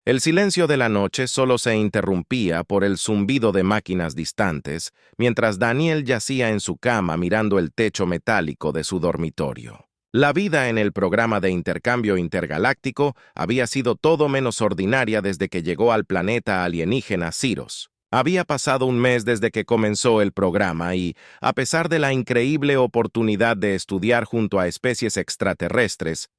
El silencio de la noche solo se interrumpía por el zumbido de máquinas distantes, mientras Daniel yacía en su cama mirando el techo metálico de su dormitorio. La vida en el programa de intercambio intergaláctico había sido todo menos ordinaria desde que llegó al planeta alienígena Ciros. Había pasado un mes desde que comenzó el programa y, a pesar de la increíble oportunidad de estudiar junto a especies extraterrestres,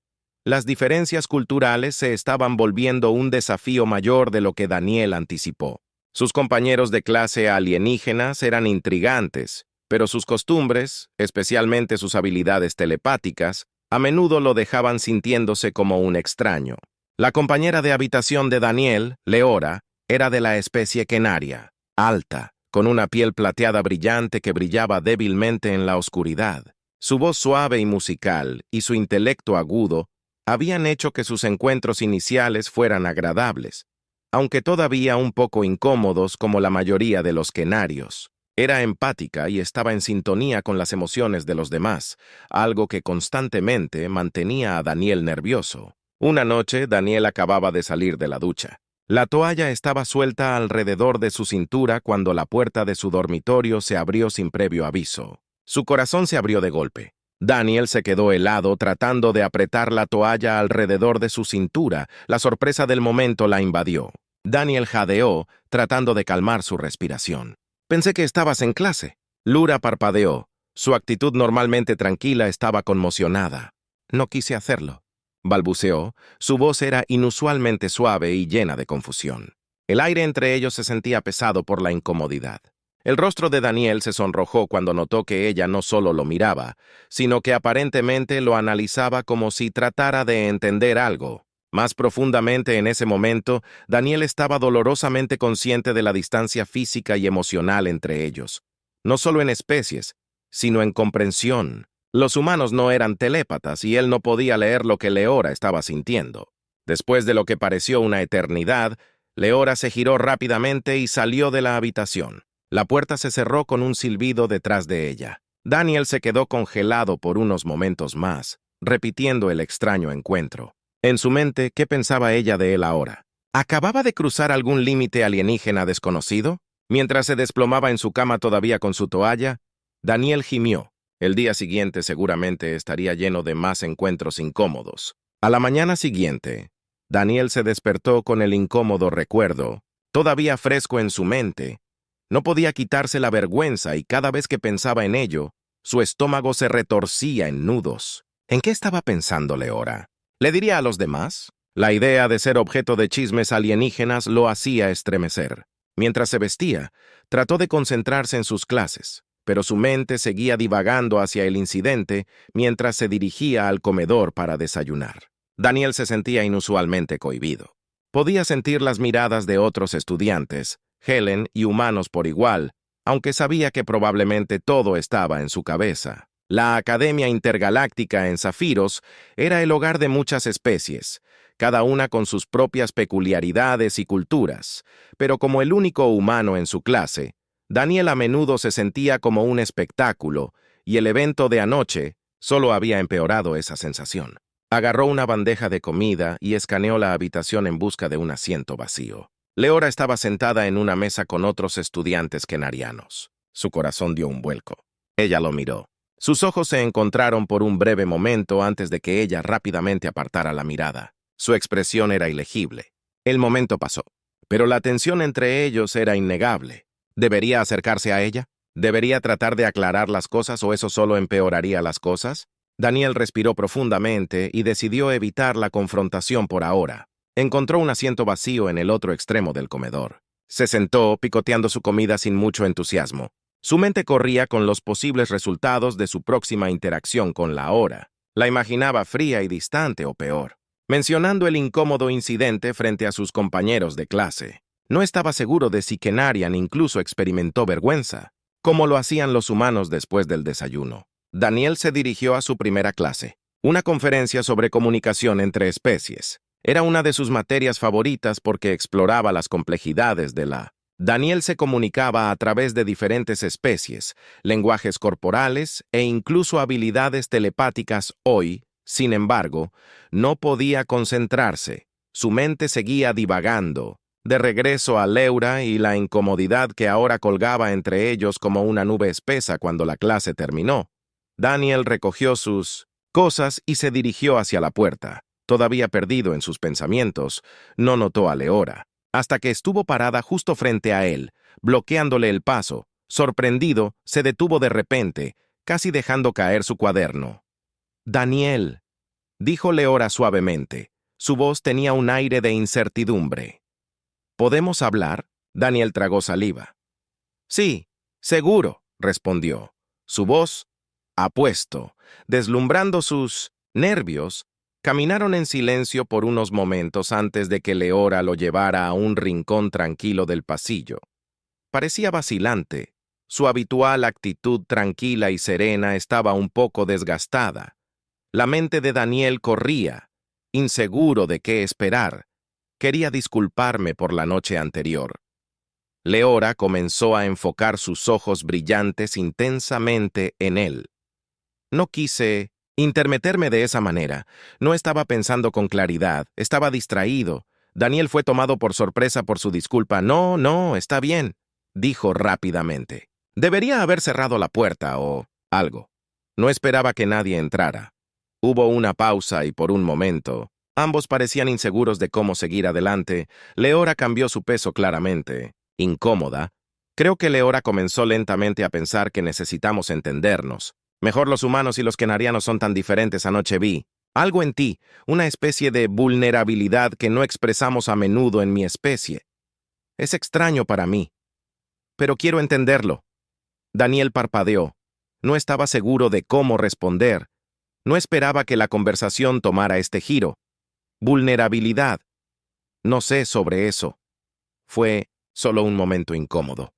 las diferencias culturales se estaban volviendo un desafío mayor de lo que Daniel anticipó. Sus compañeros de clase alienígenas eran intrigantes, pero sus costumbres, especialmente sus habilidades telepáticas, a menudo lo dejaban sintiéndose como un extraño. La compañera de habitación de Daniel, Leora, era de la especie Kenaria, alta, con una piel plateada brillante que brillaba débilmente en la oscuridad. Su voz suave y musical y su intelecto agudo habían hecho que sus encuentros iniciales fueran agradables, aunque todavía un poco incómodos como la mayoría de los kenarios. Era empática y estaba en sintonía con las emociones de los demás, algo que constantemente mantenía a Daniel nervioso. Una noche, Daniel acababa de salir de la ducha. La toalla estaba suelta alrededor de su cintura cuando la puerta de su dormitorio se abrió sin previo aviso. Su corazón se abrió de golpe. Daniel se quedó helado tratando de apretar la toalla alrededor de su cintura. La sorpresa del momento la invadió. Daniel jadeó, tratando de calmar su respiración. «Pensé que estabas en clase». Lura parpadeó. Su actitud normalmente tranquila estaba conmocionada. «No quise hacerlo», balbuceó. Su voz era inusualmente suave y llena de confusión. El aire entre ellos se sentía pesado por la incomodidad. El rostro de Daniel se sonrojó cuando notó que ella no solo lo miraba, sino que aparentemente lo analizaba como si tratara de entender algo. Más profundamente en ese momento, Daniel estaba dolorosamente consciente de la distancia física y emocional entre ellos. No solo en especies, sino en comprensión. Los humanos no eran telépatas y él no podía leer lo que Leora estaba sintiendo. Después de lo que pareció una eternidad, Leora se giró rápidamente y salió de la habitación. La puerta se cerró con un silbido detrás de ella. Daniel se quedó congelado por unos momentos más, repitiendo el extraño encuentro. En su mente, ¿qué pensaba ella de él ahora? ¿Acababa de cruzar algún límite alienígena desconocido? Mientras se desplomaba en su cama todavía con su toalla, Daniel gimió. El día siguiente seguramente estaría lleno de más encuentros incómodos. A la mañana siguiente, Daniel se despertó con el incómodo recuerdo, todavía fresco en su mente. No podía quitarse la vergüenza y cada vez que pensaba en ello, su estómago se retorcía en nudos. ¿En qué estaba pensando Leora? ¿Le diría a los demás? La idea de ser objeto de chismes alienígenas lo hacía estremecer. Mientras se vestía, trató de concentrarse en sus clases, pero su mente seguía divagando hacia el incidente mientras se dirigía al comedor para desayunar. Daniel se sentía inusualmente cohibido. Podía sentir las miradas de otros estudiantes, Helen y humanos por igual, aunque sabía que probablemente todo estaba en su cabeza. La Academia Intergaláctica en Zafiros era el hogar de muchas especies, cada una con sus propias peculiaridades y culturas, pero como el único humano en su clase, Daniel a menudo se sentía como un espectáculo, y el evento de anoche solo había empeorado esa sensación. Agarró una bandeja de comida y escaneó la habitación en busca de un asiento vacío. Leora estaba sentada en una mesa con otros estudiantes kenarianos. Su corazón dio un vuelco. Ella lo miró. Sus ojos se encontraron por un breve momento antes de que ella rápidamente apartara la mirada. Su expresión era ilegible. El momento pasó, pero la tensión entre ellos era innegable. ¿Debería acercarse a ella? ¿Debería tratar de aclarar las cosas o eso solo empeoraría las cosas? Daniel respiró profundamente y decidió evitar la confrontación por ahora. Encontró un asiento vacío en el otro extremo del comedor. Se sentó, picoteando su comida sin mucho entusiasmo. Su mente corría con los posibles resultados de su próxima interacción con la hora. La imaginaba fría y distante o peor, mencionando el incómodo incidente frente a sus compañeros de clase. No estaba seguro de si Kenarian incluso experimentó vergüenza, como lo hacían los humanos después del desayuno. Daniel se dirigió a su primera clase, una conferencia sobre comunicación entre especies. Era una de sus materias favoritas porque exploraba las complejidades de la... Daniel se comunicaba a través de diferentes especies, lenguajes corporales e incluso habilidades telepáticas hoy, sin embargo, no podía concentrarse. Su mente seguía divagando, de regreso a Leura y la incomodidad que ahora colgaba entre ellos como una nube espesa cuando la clase terminó. Daniel recogió sus cosas y se dirigió hacia la puerta. Todavía perdido en sus pensamientos, no notó a Leora, hasta que estuvo parada justo frente a él, bloqueándole el paso. Sorprendido, se detuvo de repente, casi dejando caer su cuaderno. «Daniel», dijo Leora suavemente. Su voz tenía un aire de incertidumbre. «¿Podemos hablar?» Daniel tragó saliva. «Sí, seguro», respondió. Su voz, apuesto, deslumbrando sus nervios, caminaron en silencio por unos momentos antes de que Leora lo llevara a un rincón tranquilo del pasillo. Parecía vacilante. Su habitual actitud tranquila y serena estaba un poco desgastada. La mente de Daniel corría, inseguro de qué esperar. Quería disculparme por la noche anterior. Leora comenzó a enfocar sus ojos brillantes intensamente en él. No quise intermeterme de esa manera. No estaba pensando con claridad, estaba distraído. Daniel fue tomado por sorpresa por su disculpa. No, está bien, dijo rápidamente. Debería haber cerrado la puerta o algo. No esperaba que nadie entrara. Hubo una pausa y por un momento, ambos parecían inseguros de cómo seguir adelante. Leora cambió su peso claramente, incómoda. Creo que Leora comenzó lentamente a pensar que necesitamos entendernos. Mejor los humanos y los kenarianos son tan diferentes. Anoche vi algo en ti, una especie de vulnerabilidad que no expresamos a menudo en mi especie. Es extraño para mí, pero quiero entenderlo. Daniel parpadeó. No estaba seguro de cómo responder. No esperaba que la conversación tomara este giro. Vulnerabilidad. No sé sobre eso. Fue solo un momento incómodo.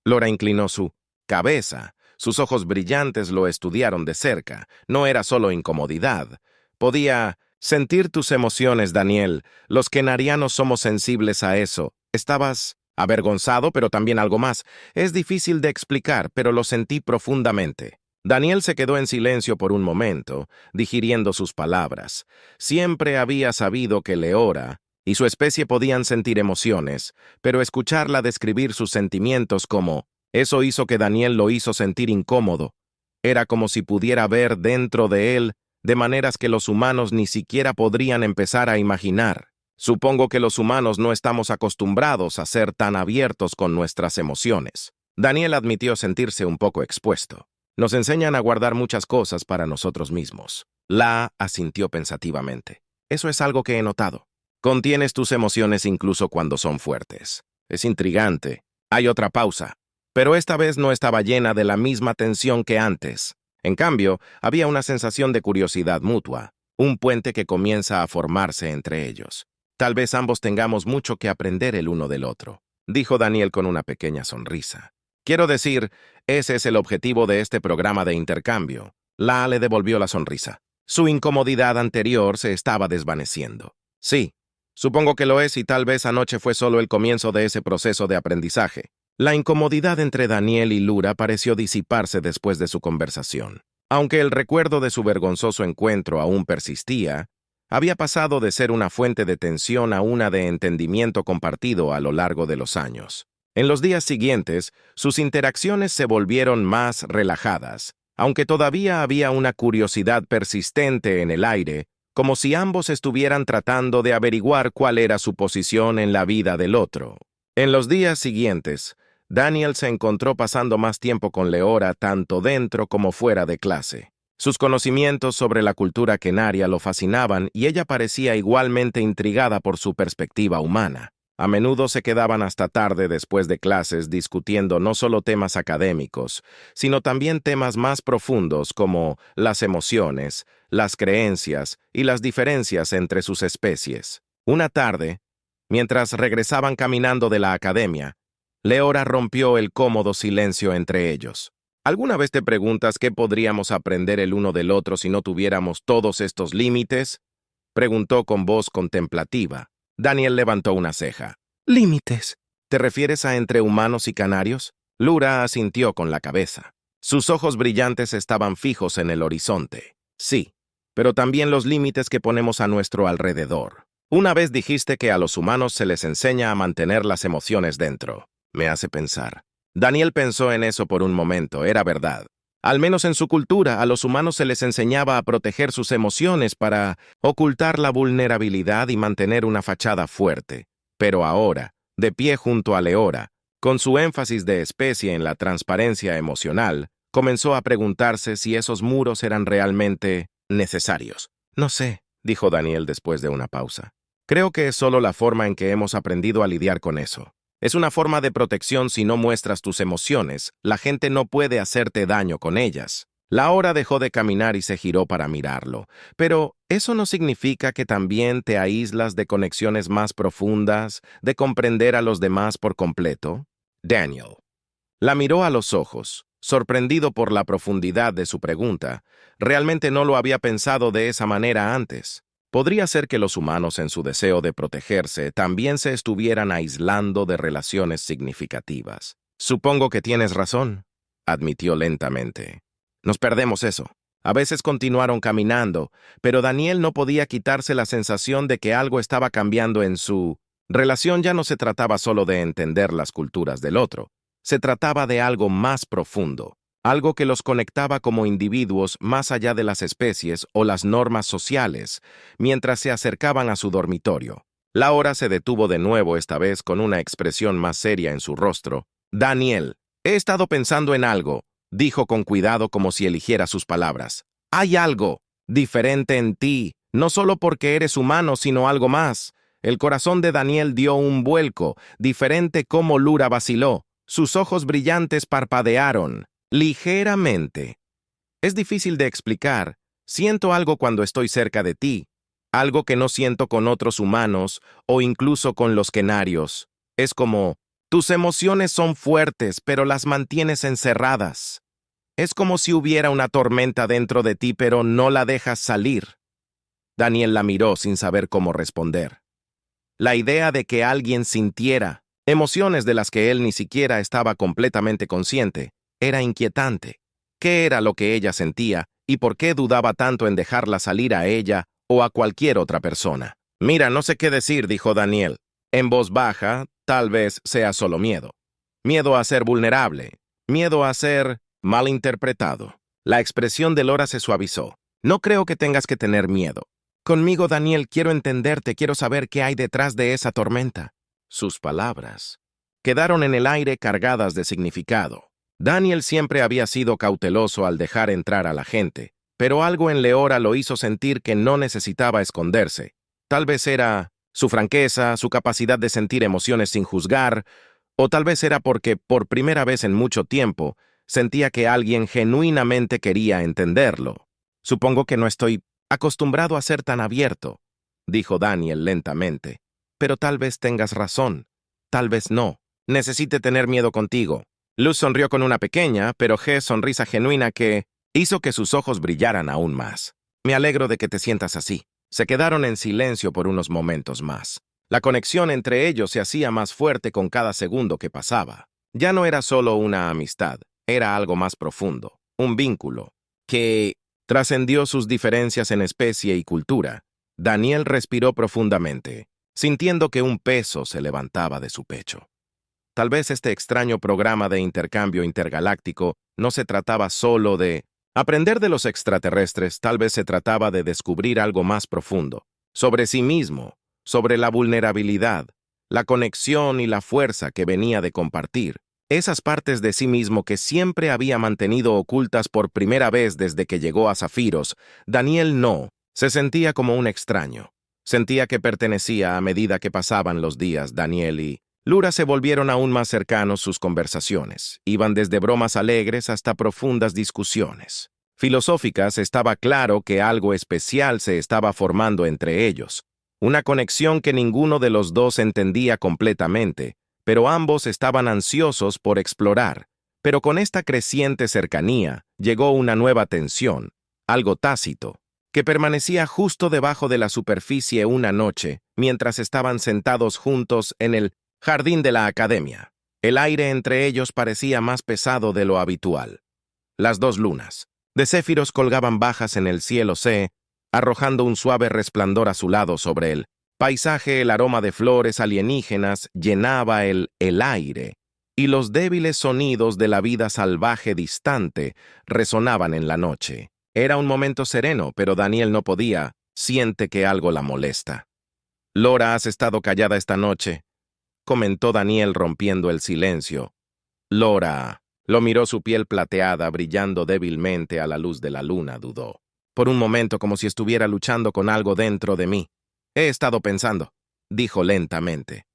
Leora inclinó su cabeza. Sus ojos brillantes lo estudiaron de cerca. No era solo incomodidad. Podía sentir tus emociones, Daniel. Los kenarianos somos sensibles a eso. Estabas avergonzado, pero también algo más. Es difícil de explicar, pero lo sentí profundamente. Daniel se quedó en silencio por un momento, digiriendo sus palabras. Siempre había sabido que Leora y su especie podían sentir emociones, pero escucharla describir sus sentimientos como eso hizo que Daniel lo hizo sentir incómodo. Era como si pudiera ver dentro de él de maneras que los humanos ni siquiera podrían empezar a imaginar. Supongo que los humanos no estamos acostumbrados a ser tan abiertos con nuestras emociones. Daniel admitió sentirse un poco expuesto. Nos enseñan a guardar muchas cosas para nosotros mismos. La asintió pensativamente. Eso es algo que he notado. Contienes tus emociones incluso cuando son fuertes. Es intrigante. Hay otra pausa. Pero esta vez no estaba llena de la misma tensión que antes. En cambio, había una sensación de curiosidad mutua, un puente que comienza a formarse entre ellos. Tal vez ambos tengamos mucho que aprender el uno del otro, dijo Daniel con una pequeña sonrisa. Quiero decir, ese es el objetivo de este programa de intercambio. La le devolvió la sonrisa. Su incomodidad anterior se estaba desvaneciendo. Sí, supongo que lo es y tal vez anoche fue solo el comienzo de ese proceso de aprendizaje. La incomodidad entre Daniel y Leora pareció disiparse después de su conversación. Aunque el recuerdo de su vergonzoso encuentro aún persistía, había pasado de ser una fuente de tensión a una de entendimiento compartido a lo largo de los años. En los días siguientes, sus interacciones se volvieron más relajadas, aunque todavía había una curiosidad persistente en el aire, como si ambos estuvieran tratando de averiguar cuál era su posición en la vida del otro. En los días siguientes, Daniel se encontró pasando más tiempo con Leora tanto dentro como fuera de clase. Sus conocimientos sobre la cultura kenaria lo fascinaban y ella parecía igualmente intrigada por su perspectiva humana. A menudo se quedaban hasta tarde después de clases discutiendo no solo temas académicos, sino también temas más profundos como las emociones, las creencias y las diferencias entre sus especies. Una tarde, mientras regresaban caminando de la academia, Leora rompió el cómodo silencio entre ellos. ¿Alguna vez te preguntas qué podríamos aprender el uno del otro si no tuviéramos todos estos límites? Preguntó con voz contemplativa. Daniel levantó una ceja. ¿Límites? ¿Te refieres a entre humanos y canarios? Leora asintió con la cabeza. Sus ojos brillantes estaban fijos en el horizonte. Sí, pero también los límites que ponemos a nuestro alrededor. Una vez dijiste que a los humanos se les enseña a mantener las emociones dentro. Me hace pensar. Daniel pensó en eso por un momento, era verdad. Al menos en su cultura, a los humanos se les enseñaba a proteger sus emociones para ocultar la vulnerabilidad y mantener una fachada fuerte. Pero ahora, de pie junto a Leora, con su énfasis de especie en la transparencia emocional, comenzó a preguntarse si esos muros eran realmente necesarios. No sé, dijo Daniel después de una pausa. Creo que es solo la forma en que hemos aprendido a lidiar con eso. Es una forma de protección si no muestras tus emociones. La gente no puede hacerte daño con ellas. Laura dejó de caminar y se giró para mirarlo. Pero eso no significa que también te aíslas de conexiones más profundas, de comprender a los demás por completo. Daniel la miró a los ojos, sorprendido por la profundidad de su pregunta. Realmente no lo había pensado de esa manera antes. Podría ser que los humanos, en su deseo de protegerse, también se estuvieran aislando de relaciones significativas. Supongo que tienes razón, admitió lentamente. Nos perdemos eso. A veces continuaron caminando, pero Daniel no podía quitarse la sensación de que algo estaba cambiando en su relación. Ya no se trataba solo de entender las culturas del otro. Se trataba de algo más profundo, algo que los conectaba como individuos más allá de las especies o las normas sociales, mientras se acercaban a su dormitorio. Laura se detuvo de nuevo, esta vez con una expresión más seria en su rostro. Daniel, he estado pensando en algo, dijo con cuidado como si eligiera sus palabras. Hay algo diferente en ti, no solo porque eres humano, sino algo más. El corazón de Daniel dio un vuelco, diferente como Lura vaciló. Sus ojos brillantes parpadearon, ligeramente. Es difícil de explicar. Siento algo cuando estoy cerca de ti, algo que no siento con otros humanos o incluso con los kenarios. Es como, tus emociones son fuertes, pero las mantienes encerradas. Es como si hubiera una tormenta dentro de ti, pero no la dejas salir. Daniel la miró sin saber cómo responder. La idea de que alguien sintiera emociones de las que él ni siquiera estaba completamente consciente era inquietante. ¿Qué era lo que ella sentía y por qué dudaba tanto en dejarla salir a ella o a cualquier otra persona? Mira, no sé qué decir, dijo Daniel. En voz baja, tal vez sea solo miedo. Miedo a ser vulnerable. Miedo a ser malinterpretado. La expresión de Laura se suavizó. No creo que tengas que tener miedo. Conmigo, Daniel, quiero entenderte, quiero saber qué hay detrás de esa tormenta. Sus palabras quedaron en el aire cargadas de significado. Daniel siempre había sido cauteloso al dejar entrar a la gente, pero algo en Leora lo hizo sentir que no necesitaba esconderse. Tal vez era su franqueza, su capacidad de sentir emociones sin juzgar, o tal vez era porque, por primera vez en mucho tiempo, sentía que alguien genuinamente quería entenderlo. Supongo que no estoy acostumbrado a ser tan abierto, dijo Daniel lentamente. Pero tal vez tengas razón, tal vez no. Necesite tener miedo contigo. Luz sonrió con una pequeña, pero sonrisa genuina que hizo que sus ojos brillaran aún más. Me alegro de que te sientas así. Se quedaron en silencio por unos momentos más. La conexión entre ellos se hacía más fuerte con cada segundo que pasaba. Ya no era solo una amistad, era algo más profundo, un vínculo, que trascendió sus diferencias en especie y cultura. Daniel respiró profundamente, sintiendo que un peso se levantaba de su pecho. Tal vez este extraño programa de intercambio intergaláctico no se trataba solo de aprender de los extraterrestres, tal vez se trataba de descubrir algo más profundo, sobre sí mismo, sobre la vulnerabilidad, la conexión y la fuerza que venía de compartir, esas partes de sí mismo que siempre había mantenido ocultas por primera vez desde que llegó a Zafiros. Daniel no, se sentía como un extraño. Sentía que pertenecía a medida que pasaban los días. Daniel y Lura se volvieron aún más cercanos. Sus conversaciones iban desde bromas alegres hasta profundas discusiones filosóficas. Estaba claro que algo especial se estaba formando entre ellos, una conexión que ninguno de los dos entendía completamente, pero ambos estaban ansiosos por explorar. Pero con esta creciente cercanía llegó una nueva tensión, algo tácito, que permanecía justo debajo de la superficie una noche, mientras estaban sentados juntos en el jardín de la academia. El aire entre ellos parecía más pesado de lo habitual. Las dos lunas de Céfiros colgaban bajas en el cielo C, arrojando un suave resplandor azulado sobre el paisaje, el aroma de flores alienígenas llenaba el aire, y los débiles sonidos de la vida salvaje distante resonaban en la noche. Era un momento sereno, pero Daniel no podía. Siente que algo la molesta. «Laura, has estado callada esta noche», comentó Daniel rompiendo el silencio. «Laura». Lo miró, su piel plateada, brillando débilmente a la luz de la luna, dudó. Por un momento, como si estuviera luchando con algo dentro de mí. «He estado pensando», dijo lentamente.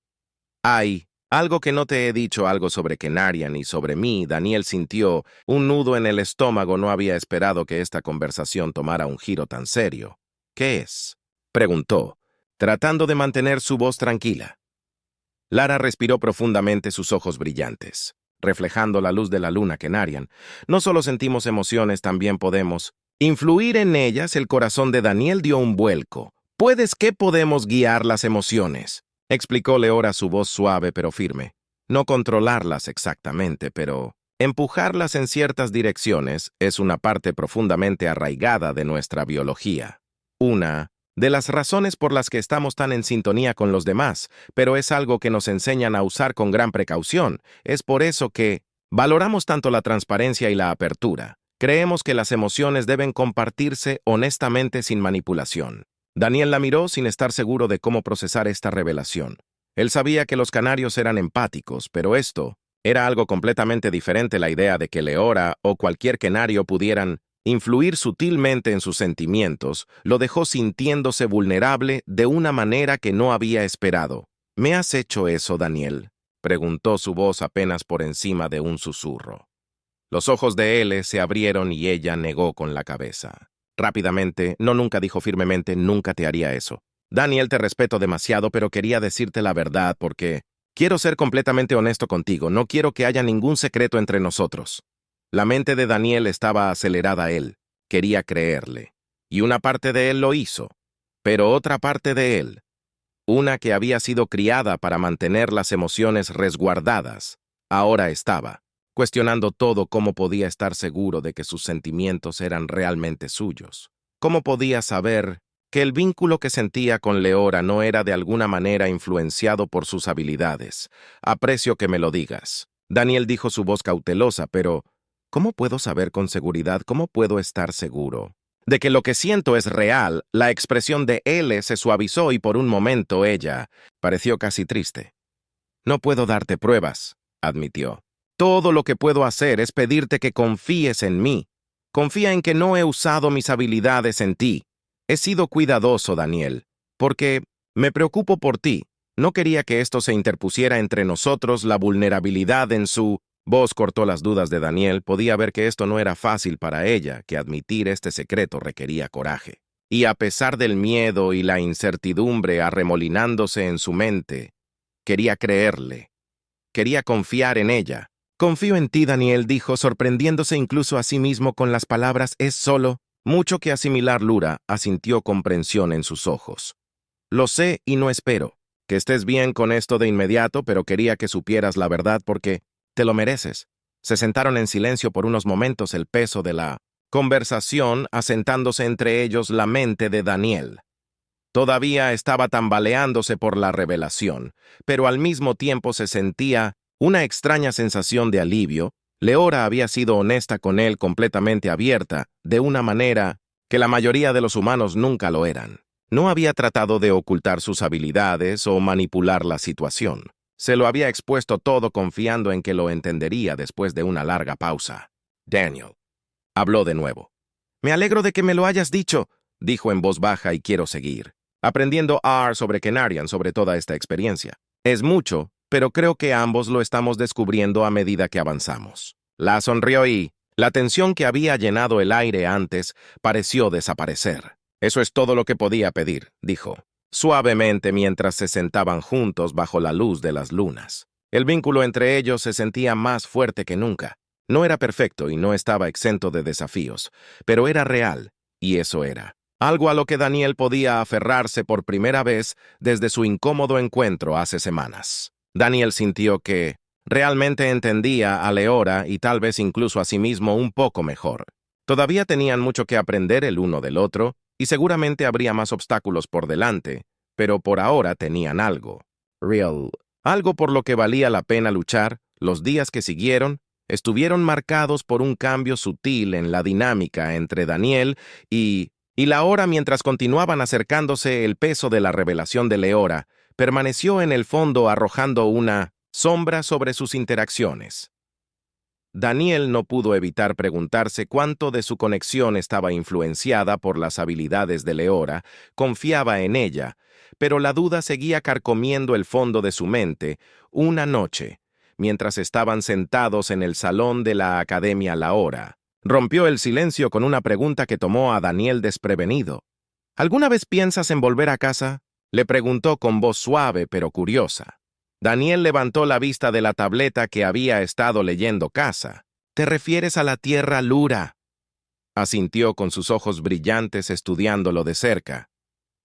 «Hay algo que no te he dicho, algo sobre Kenarian y sobre mí». Daniel sintió un nudo en el estómago. No había esperado que esta conversación tomara un giro tan serio. «¿Qué es?», preguntó, tratando de mantener su voz tranquila. Lara respiró profundamente, sus ojos brillantes, reflejando la luz de la luna Kenarian. «No solo sentimos emociones, también podemos influir en ellas». El corazón de Daniel dio un vuelco. «¿Puedes que podemos guiar las emociones?», explicó Leora, su voz suave pero firme. «No controlarlas exactamente, pero empujarlas en ciertas direcciones es una parte profundamente arraigada de nuestra biología. Una de las razones por las que estamos tan en sintonía con los demás, pero es algo que nos enseñan a usar con gran precaución. Es por eso que valoramos tanto la transparencia y la apertura. Creemos que las emociones deben compartirse honestamente, sin manipulación». Daniel la miró sin estar seguro de cómo procesar esta revelación. Él sabía que los canarios eran empáticos, pero esto era algo completamente diferente. La idea de que Leora o cualquier canario pudieran influir sutilmente en sus sentimientos lo dejó sintiéndose vulnerable de una manera que no había esperado. «¿Me has hecho eso, Daniel?», preguntó, su voz apenas por encima de un susurro. Los ojos de él se abrieron y ella negó con la cabeza. Rápidamente, no, nunca, dijo firmemente, «nunca te haría eso. Daniel, te respeto demasiado, pero quería decirte la verdad porque quiero ser completamente honesto contigo. No quiero que haya ningún secreto entre nosotros». La mente de Daniel estaba acelerada a él. Quería creerle. Y una parte de él lo hizo. Pero otra parte de él, una que había sido criada para mantener las emociones resguardadas, ahora estaba cuestionando todo. ¿Cómo podía estar seguro de que sus sentimientos eran realmente suyos? ¿Cómo podía saber que el vínculo que sentía con Leora no era de alguna manera influenciado por sus habilidades? «Aprecio que me lo digas», Daniel dijo, su voz cautelosa, «pero ¿cómo puedo saber con seguridad, cómo puedo estar seguro de que lo que siento es real?» La expresión de él se suavizó y por un momento ella pareció casi triste. «No puedo darte pruebas», admitió. «Todo lo que puedo hacer es pedirte que confíes en mí. Confía en que no he usado mis habilidades en ti. He sido cuidadoso, Daniel, porque me preocupo por ti. No quería que esto se interpusiera entre nosotros». La vulnerabilidad en su voz cortó las dudas de Daniel. Podía ver que esto no era fácil para ella, que admitir este secreto requería coraje. Y a pesar del miedo y la incertidumbre arremolinándose en su mente, quería creerle. Quería confiar en ella. «Confío en ti, Daniel», dijo, sorprendiéndose incluso a sí mismo con las palabras. «Es solo mucho que asimilar». Laura asintió comprensión en sus ojos. «Lo sé y no espero que estés bien con esto de inmediato, pero quería que supieras la verdad porque te lo mereces». Se sentaron en silencio por unos momentos, el peso de la conversación asentándose entre ellos. La mente de Daniel todavía estaba tambaleándose por la revelación, pero al mismo tiempo se sentía una extraña sensación de alivio. Leora había sido honesta con él, completamente abierta, de una manera que la mayoría de los humanos nunca lo eran. No había tratado de ocultar sus habilidades o manipular la situación. Se lo había expuesto todo, confiando en que lo entendería. Después de una larga pausa, Daniel habló de nuevo. «Me alegro de que me lo hayas dicho», dijo en voz baja, «y quiero seguir aprendiendo sobre Kenarian, sobre toda esta experiencia. Es mucho, pero creo que ambos lo estamos descubriendo a medida que avanzamos». La sonrió y la tensión que había llenado el aire antes pareció desaparecer. «Eso es todo lo que podía pedir», dijo suavemente mientras se sentaban juntos bajo la luz de las lunas. El vínculo entre ellos se sentía más fuerte que nunca. No era perfecto y no estaba exento de desafíos, pero era real, y eso era algo a lo que Daniel podía aferrarse por primera vez desde su incómodo encuentro hace semanas. Daniel sintió que realmente entendía a Leora y tal vez incluso a sí mismo un poco mejor. Todavía tenían mucho que aprender el uno del otro, y seguramente habría más obstáculos por delante, pero por ahora tenían algo. Real. Algo por lo que valía la pena luchar. Los días que siguieron estuvieron marcados por un cambio sutil en la dinámica entre Daniel y la hora. Mientras continuaban acercándose, el peso de la revelación de Leora permaneció en el fondo, arrojando una sombra sobre sus interacciones. Daniel no pudo evitar preguntarse cuánto de su conexión estaba influenciada por las habilidades de Leora. Confiaba en ella, pero la duda seguía carcomiendo el fondo de su mente. Una noche, mientras estaban sentados en el salón de la Academia Lahora, rompió el silencio con una pregunta que tomó a Daniel desprevenido. ¿Alguna vez piensas en volver a casa?, le preguntó con voz suave pero curiosa. Daniel levantó la vista de la tableta que había estado leyendo. Casa. ¿Te refieres a la Tierra Lura?, asintió con sus ojos brillantes estudiándolo de cerca.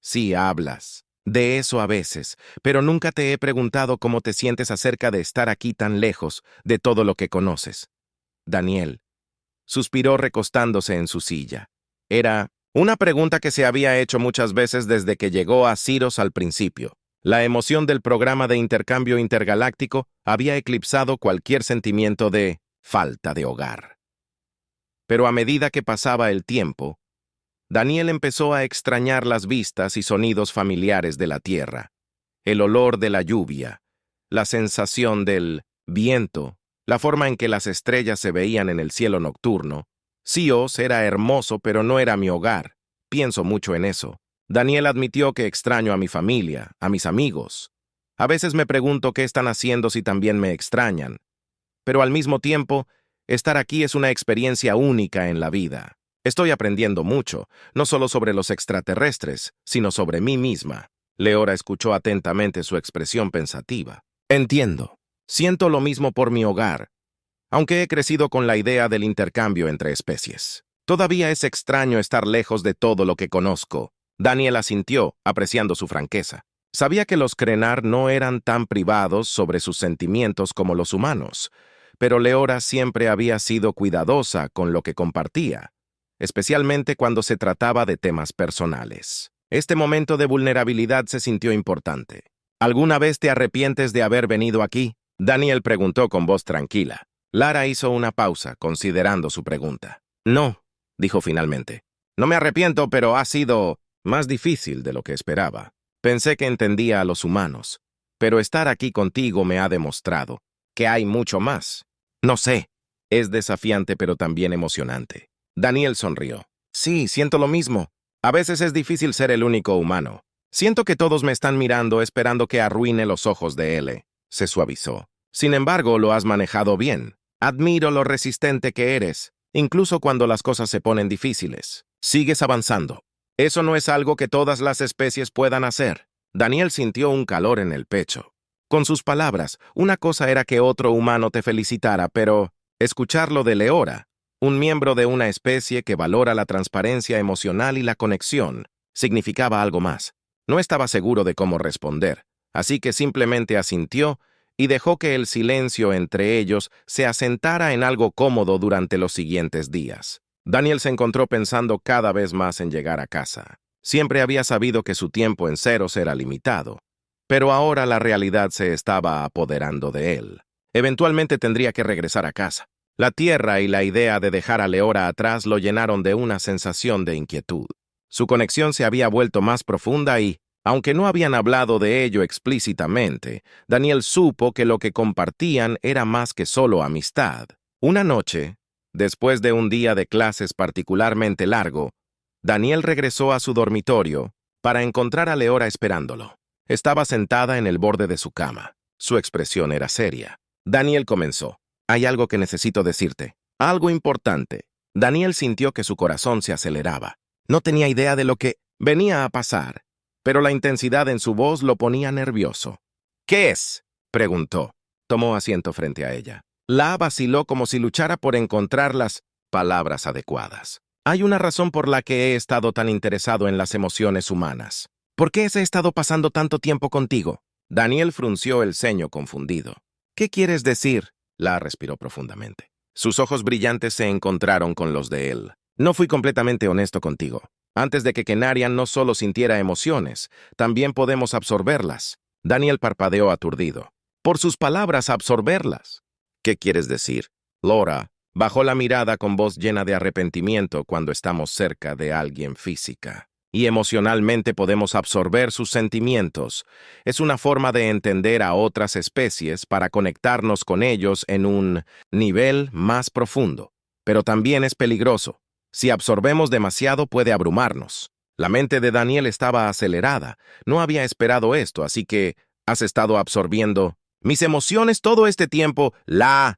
Sí, hablas de eso a veces, pero nunca te he preguntado cómo te sientes acerca de estar aquí tan lejos de todo lo que conoces. Daniel suspiró recostándose en su silla. Era una pregunta que se había hecho muchas veces desde que llegó a Siros al principio. La emoción del programa de intercambio intergaláctico había eclipsado cualquier sentimiento de falta de hogar. Pero a medida que pasaba el tiempo, Daniel empezó a extrañar las vistas y sonidos familiares de la tierra, el olor de la lluvia, la sensación del viento, la forma en que las estrellas se veían en el cielo nocturno. Sios era hermoso, pero no era mi hogar. Pienso mucho en eso. Daniel admitió que extraño a mi familia, a mis amigos. A veces me pregunto qué están haciendo si también me extrañan. Pero al mismo tiempo, estar aquí es una experiencia única en la vida. Estoy aprendiendo mucho, no solo sobre los extraterrestres, sino sobre mí misma. Leora escuchó atentamente su expresión pensativa. Entiendo. Siento lo mismo por mi hogar, aunque he crecido con la idea del intercambio entre especies. Todavía es extraño estar lejos de todo lo que conozco. Daniel asintió, apreciando su franqueza. Sabía que los Krenar no eran tan privados sobre sus sentimientos como los humanos, pero Leora siempre había sido cuidadosa con lo que compartía, especialmente cuando se trataba de temas personales. Este momento de vulnerabilidad se sintió importante. ¿Alguna vez te arrepientes de haber venido aquí?, Daniel preguntó con voz tranquila. Lara hizo una pausa, considerando su pregunta. No, dijo finalmente. No me arrepiento, pero ha sido más difícil de lo que esperaba. Pensé que entendía a los humanos, pero estar aquí contigo me ha demostrado que hay mucho más. No sé, es desafiante pero también emocionante. Daniel sonrió. Sí, siento lo mismo. A veces es difícil ser el único humano. Siento que todos me están mirando esperando que arruine los ojos de él. Se suavizó. Sin embargo, lo has manejado bien. Admiro lo resistente que eres, incluso cuando las cosas se ponen difíciles. Sigues avanzando. Eso no es algo que todas las especies puedan hacer. Daniel sintió un calor en el pecho. Con sus palabras, una cosa era que otro humano te felicitara, pero escucharlo de Leora, un miembro de una especie que valora la transparencia emocional y la conexión, significaba algo más. No estaba seguro de cómo responder, así que simplemente asintió y dejó que el silencio entre ellos se asentara en algo cómodo durante los siguientes días. Daniel se encontró pensando cada vez más en llegar a casa. Siempre había sabido que su tiempo en Ceros era limitado, pero ahora la realidad se estaba apoderando de él. Eventualmente tendría que regresar a casa. La tierra y la idea de dejar a Leora atrás lo llenaron de una sensación de inquietud. Su conexión se había vuelto más profunda y, aunque no habían hablado de ello explícitamente, Daniel supo que lo que compartían era más que solo amistad. Una noche, después de un día de clases particularmente largo, Daniel regresó a su dormitorio para encontrar a Leora esperándolo. Estaba sentada en el borde de su cama. Su expresión era seria. Daniel comenzó. Hay algo que necesito decirte. Algo importante. Daniel sintió que su corazón se aceleraba. No tenía idea de lo que venía a pasar, pero la intensidad en su voz lo ponía nervioso. ¿Qué es?, preguntó. Tomó asiento frente a ella. La vaciló como si luchara por encontrar las palabras adecuadas. Hay una razón por la que he estado tan interesado en las emociones humanas. ¿Por qué he estado pasando tanto tiempo contigo? Daniel frunció el ceño confundido. ¿Qué quieres decir? La respiró profundamente. Sus ojos brillantes se encontraron con los de él. No fui completamente honesto contigo. Antes de que Kenarian no solo sintiera emociones, también podemos absorberlas. Daniel parpadeó aturdido. Por sus palabras, absorberlas. ¿Qué quieres decir? Laura bajó la mirada con voz llena de arrepentimiento cuando estamos cerca de alguien física. Y emocionalmente podemos absorber sus sentimientos. Es una forma de entender a otras especies para conectarnos con ellos en un nivel más profundo. Pero también es peligroso. Si absorbemos demasiado puede abrumarnos. La mente de Daniel estaba acelerada. No había esperado esto, así que has estado absorbiendo mis emociones todo este tiempo.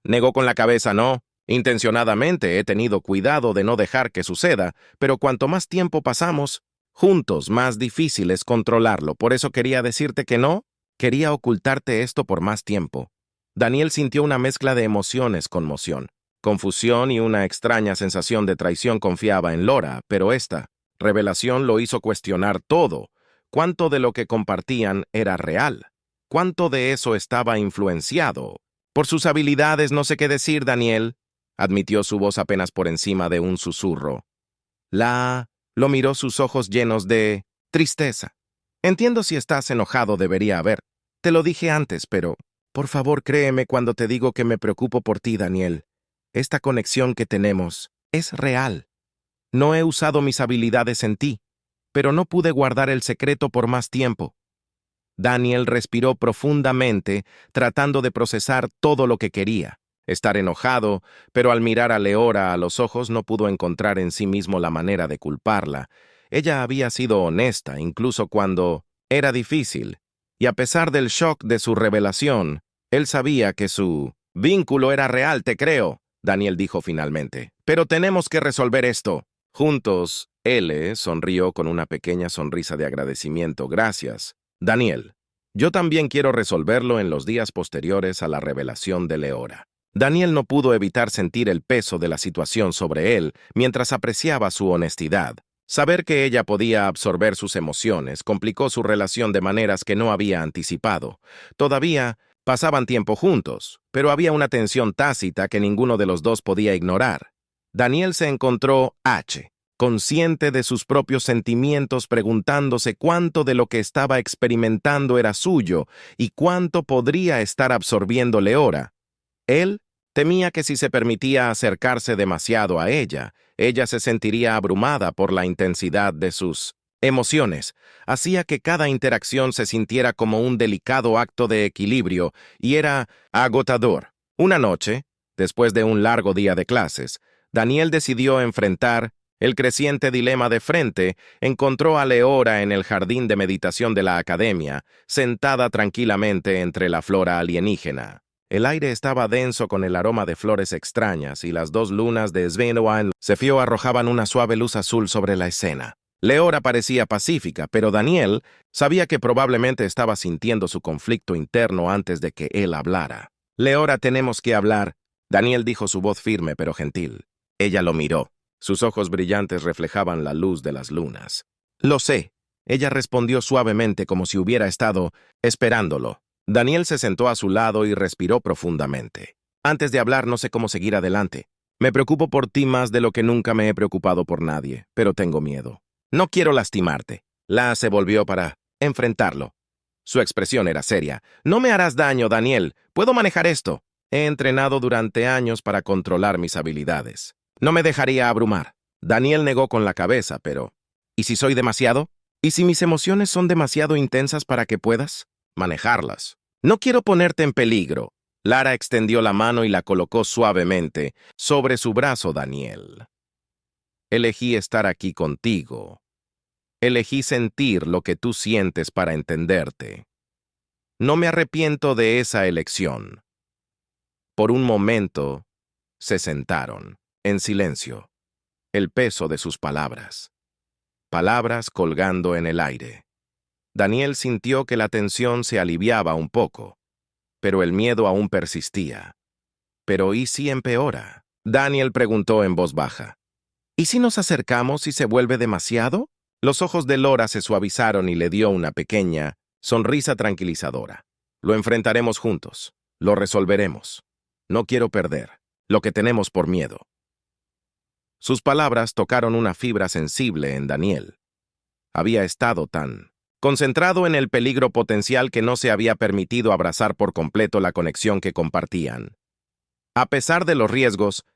Negó con la cabeza, no. Intencionadamente he tenido cuidado de no dejar que suceda, pero cuanto más tiempo pasamos juntos, más difícil es controlarlo. Por eso quería decirte que no. Quería ocultarte esto por más tiempo. Daniel sintió una mezcla de emociones, conmoción, confusión y una extraña sensación de traición. Confiaba en Laura, pero esta revelación lo hizo cuestionar todo. ¿Cuánto de lo que compartían era real? ¿Cuánto de eso estaba influenciado por sus habilidades? No sé qué decir, Daniel, admitió su voz apenas por encima de un susurro. Lo miró, sus ojos llenos de tristeza. Entiendo si estás enojado, debería haber. Te lo dije antes, pero por favor créeme cuando te digo que me preocupo por ti, Daniel. Esta conexión que tenemos es real. No he usado mis habilidades en ti, pero no pude guardar el secreto por más tiempo. Daniel respiró profundamente, tratando de procesar todo lo que quería. Estar enojado, pero al mirar a Leora a los ojos no pudo encontrar en sí mismo la manera de culparla. Ella había sido honesta, incluso cuando era difícil, y a pesar del shock de su revelación, él sabía que su vínculo era real. Te creo, Daniel dijo finalmente. Pero tenemos que resolver esto. Juntos, él sonrió con una pequeña sonrisa de agradecimiento. Gracias, Daniel. Yo también quiero resolverlo en los días posteriores a la revelación de Leora. Daniel no pudo evitar sentir el peso de la situación sobre él mientras apreciaba su honestidad. Saber que ella podía absorber sus emociones complicó su relación de maneras que no había anticipado. Todavía pasaban tiempo juntos, pero había una tensión tácita que ninguno de los dos podía ignorar. Daniel se encontró consciente de sus propios sentimientos, preguntándose cuánto de lo que estaba experimentando era suyo y cuánto podría estar absorbiendo Leora. Él temía que si se permitía acercarse demasiado a ella, ella se sentiría abrumada por la intensidad de sus emociones. Hacía que cada interacción se sintiera como un delicado acto de equilibrio y era agotador. Una noche, después de un largo día de clases, Daniel decidió enfrentar el creciente dilema de frente. Encontró a Leora en el jardín de meditación de la academia, sentada tranquilamente entre la flora alienígena. El aire estaba denso con el aroma de flores extrañas y las dos lunas de Svenoan Cefio arrojaban una suave luz azul sobre la escena. Leora parecía pacífica, pero Daniel sabía que probablemente estaba sintiendo su conflicto interno antes de que él hablara. Leora, tenemos que hablar, Daniel dijo, su voz firme pero gentil. Ella lo miró. Sus ojos brillantes reflejaban la luz de las lunas. Lo sé, ella respondió suavemente como si hubiera estado esperándolo. Daniel se sentó a su lado y respiró profundamente. Antes de hablar, no sé cómo seguir adelante. Me preocupo por ti más de lo que nunca me he preocupado por nadie, pero tengo miedo. No quiero lastimarte. Se volvió para enfrentarlo. Su expresión era seria. No me harás daño, Daniel. Puedo manejar esto. He entrenado durante años para controlar mis habilidades. No me dejaría abrumar. Daniel negó con la cabeza, pero ¿y si soy demasiado? ¿Y si mis emociones son demasiado intensas para que puedas manejarlas? No quiero ponerte en peligro. Lara extendió la mano y la colocó suavemente sobre su brazo. Daniel, elegí estar aquí contigo. Elegí sentir lo que tú sientes para entenderte. No me arrepiento de esa elección. Por un momento, se sentaron, en silencio, el peso de sus palabras. Palabras colgando en el aire. Daniel sintió que la tensión se aliviaba un poco, pero el miedo aún persistía. ¿Pero y si empeora? Daniel preguntó en voz baja. ¿Y si nos acercamos y se vuelve demasiado? Los ojos de Laura se suavizaron y le dio una pequeña sonrisa tranquilizadora. Lo enfrentaremos juntos. Lo resolveremos. No quiero perder lo que tenemos por miedo. Sus palabras tocaron una fibra sensible en Daniel. Había estado tan concentrado en el peligro potencial que no se había permitido abrazar por completo la conexión que compartían. A pesar de los riesgos,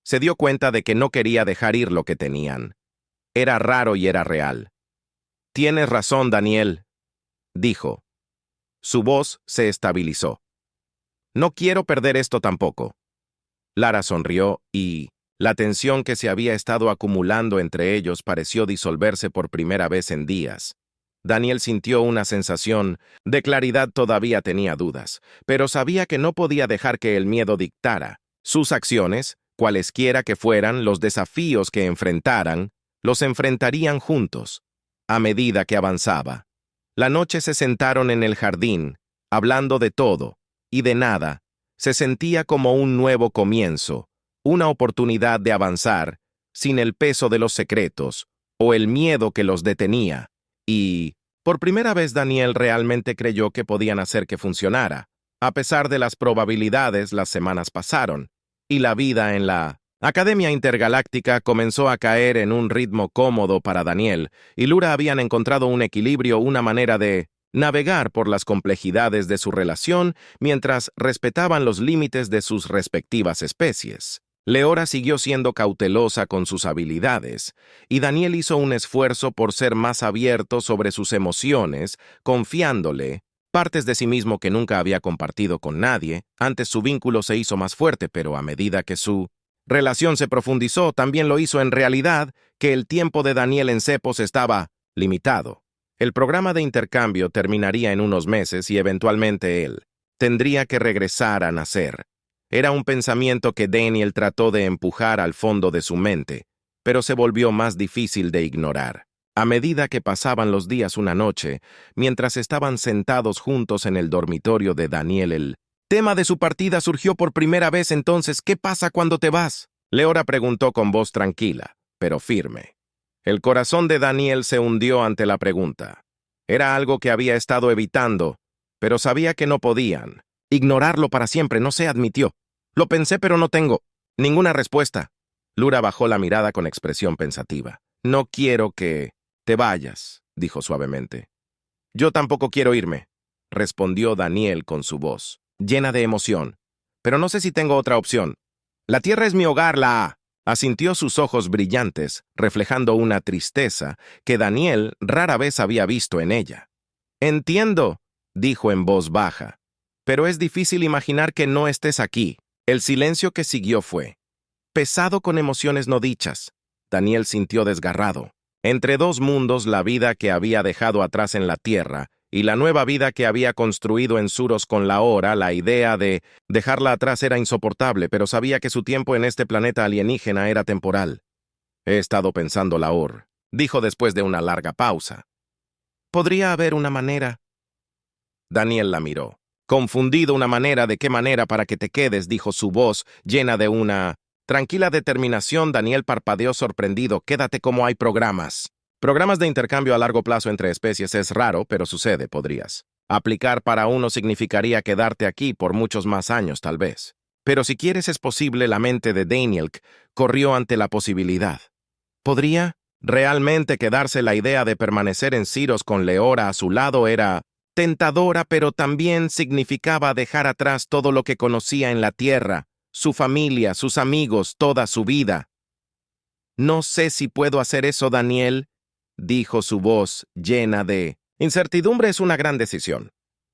se dio cuenta de que no quería dejar ir lo que tenían. Era raro y era real. «Tienes razón, Daniel», dijo. Su voz se estabilizó. «No quiero perder esto tampoco». Lara sonrió y la tensión que se había estado acumulando entre ellos pareció disolverse por primera vez en días. Daniel sintió una sensación de claridad. Todavía tenía dudas, pero sabía que no podía dejar que el miedo dictara sus acciones, cualesquiera que fueran los desafíos que enfrentaran, los enfrentarían juntos. A medida que avanzaba, la noche se sentaron en el jardín, hablando de todo y de nada. Se sentía como un nuevo comienzo, una oportunidad de avanzar, sin el peso de los secretos o el miedo que los detenía. Y, por primera vez, Daniel realmente creyó que podían hacer que funcionara. A pesar de las probabilidades, las semanas pasaron, y la vida en la Academia Intergaláctica comenzó a caer en un ritmo cómodo para Daniel, y Lura habían encontrado un equilibrio, una manera de navegar por las complejidades de su relación mientras respetaban los límites de sus respectivas especies. Leora siguió siendo cautelosa con sus habilidades, y Daniel hizo un esfuerzo por ser más abierto sobre sus emociones, confiándole partes de sí mismo que nunca había compartido con nadie. Antes su vínculo se hizo más fuerte, pero a medida que su relación se profundizó, también lo hizo en realidad que el tiempo de Daniel en Cepos estaba limitado. El programa de intercambio terminaría en unos meses y eventualmente él tendría que regresar a nacer. Era un pensamiento que Daniel trató de empujar al fondo de su mente, pero se volvió más difícil de ignorar. A medida que pasaban los días, una noche, mientras estaban sentados juntos en el dormitorio de Daniel, el tema de su partida surgió por primera vez. «Entonces, ¿qué pasa cuando te vas?», Leora preguntó con voz tranquila, pero firme. El corazón de Daniel se hundió ante la pregunta. Era algo que había estado evitando, pero sabía que no podían ignorarlo para siempre. «No se admitió. Lo pensé, pero no tengo ninguna respuesta». Lura bajó la mirada con expresión pensativa. «No quiero que te vayas», dijo suavemente. «Yo tampoco quiero irme», respondió Daniel con su voz llena de emoción. «Pero no sé si tengo otra opción. La Tierra es mi hogar, asintió, sus ojos brillantes, reflejando una tristeza que Daniel rara vez había visto en ella. «Entiendo», dijo en voz baja, «pero es difícil imaginar que no estés aquí». El silencio que siguió fue pesado con emociones no dichas. Daniel sintió desgarrado. Entre dos mundos, la vida que había dejado atrás en la Tierra y la nueva vida que había construido en Suros con Lahora. La idea de dejarla atrás era insoportable, pero sabía que su tiempo en este planeta alienígena era temporal. «He estado pensando, Lahore», dijo después de una larga pausa. «¿Podría haber una manera?» Daniel la miró. «Confundido, ¿una manera? ¿De qué manera para que te quedes?», dijo su voz llena de una tranquila determinación. Daniel parpadeó sorprendido. «Quédate como hay programas». Programas de intercambio a largo plazo entre especies es raro, pero sucede. Podrías aplicar para uno. Significaría quedarte aquí por muchos más años, tal vez. Pero si quieres, es posible. La mente de Daniel corrió ante la posibilidad. ¿Podría realmente quedarse? La idea de permanecer en Siros con Leora a su lado era tentadora, pero también significaba dejar atrás todo lo que conocía en la Tierra, su familia, sus amigos, toda su vida. «No sé si puedo hacer eso, Daniel», dijo su voz llena de incertidumbre. «Es una gran decisión».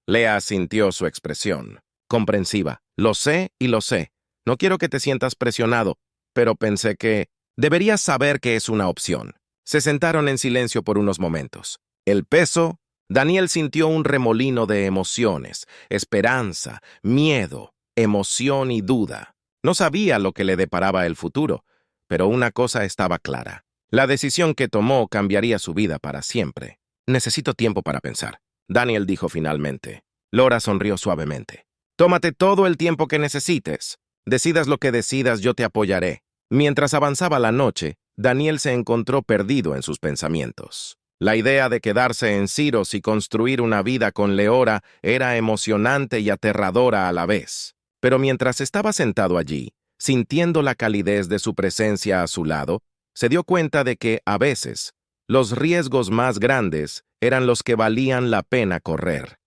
Lea sintió su expresión comprensiva. «Lo sé y lo sé. No quiero que te sientas presionado, pero pensé que deberías saber que es una opción». Se sentaron en silencio por unos momentos. El peso. Daniel sintió un remolino de emociones, esperanza, miedo, emoción y duda. No sabía lo que le deparaba el futuro, pero una cosa estaba clara. La decisión que tomó cambiaría su vida para siempre. «Necesito tiempo para pensar», Daniel dijo finalmente. Lora sonrió suavemente. «Tómate todo el tiempo que necesites. Decidas lo que decidas, yo te apoyaré». Mientras avanzaba la noche, Daniel se encontró perdido en sus pensamientos. La idea de quedarse en Siros y construir una vida con Leora era emocionante y aterradora a la vez. Pero mientras estaba sentado allí, sintiendo la calidez de su presencia a su lado, se dio cuenta de que, a veces, los riesgos más grandes eran los que valían la pena correr.